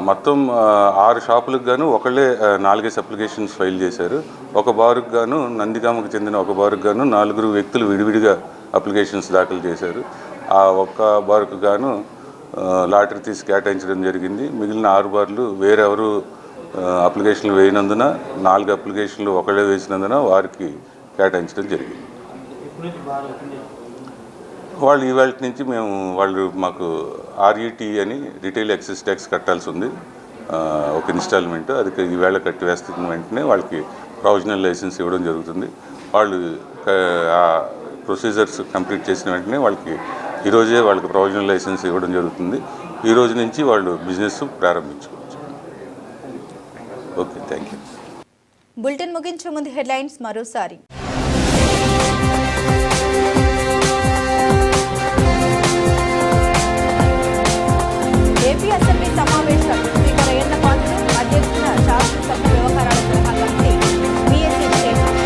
మొత్తం 6 షాపులకు గాను ఒకళ్ళే 4 అప్లికేషన్స్ ఫైల్ చేశారు. ఒక బారుకు గాను నందిగామకు చెందిన ఒక బారుకు గాను 4 వ్యక్తులు విడివిడిగా అప్లికేషన్స్ దాఖలు చేశారు. ఆ ఒక్క బారుకు గాను లాటరీ తీసి కేటాయించడం జరిగింది. మిగిలిన 6 బార్లు వేరెవరు అప్లికేషన్లు వేయనందున 4 అప్లికేషన్లు ఒకళ్ళే వేసినందున వారికి కేటాయించడం జరిగింది. వాళ్ళు ఇవాళ నుంచి వాళ్ళు మాకు RET అని రిటైల్ ఎక్సైజ్ ట్యాక్స్ కట్టాల్సి ఉంది. ఒక ఇన్స్టాల్మెంట్ అది ఈవేళ కట్టి వేస్తున్న వెంటనే వాళ్ళకి ప్రొవిజనల్ లైసెన్స్ ఇవ్వడం జరుగుతుంది. వాళ్ళు ఆ ప్రొసీజర్స్ కంప్లీట్ చేసిన వెంటనే వాళ్ళకి ఈరోజే వాళ్ళకి ప్రొవిజనల్ లైసెన్స్ ఇవ్వడం జరుగుతుంది. ఈ రోజు నుంచి వాళ్ళు బిజినెస్ ప్రారంభించుకోవచ్చు. Okay, thank you. బులెటిన్ ముగించే ముందు హెడ్లైన్స్ మరోసారి. ఏపీ అసెంబ్లీ సమావేశం స్పీకర్ అయ్యన్న పాత్రుడు అధ్యక్షుల శాసనసభ వ్యవహారాల సలహా కమిటీ బీఎస్సీ చైర్మన్.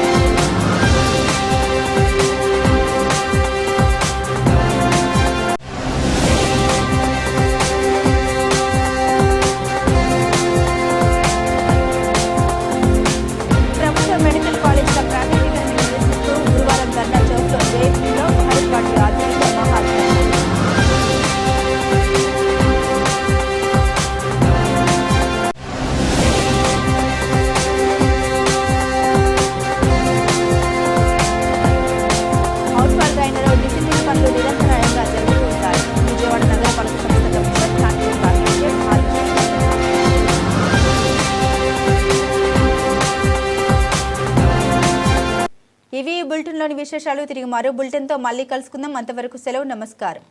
ప్రభుత్వ మెడికల్ కాలేజీల ప్రైవేటీకరణ నిరసిస్తూ గురువారం ధర్నా చౌక్లో జేఎన్యూలో భారత్ పార్టీ ఆధ్వర్యంలో మహాధర్నా. పనులు నిరంతరాయంగా జరుగుతూ ఉంటాయి. విజయవాడ నగరపాలక సంస్థ కమిషనర్ కాంతి కార్యక్రమం ఆదేశించారు. ఇవి బులెటిన్లోని విశేషాలు. తిరిగి మరో బులెటిన్తో మళ్ళీ కలుసుకుందాం. అంతవరకు సెలవు. నమస్కారం.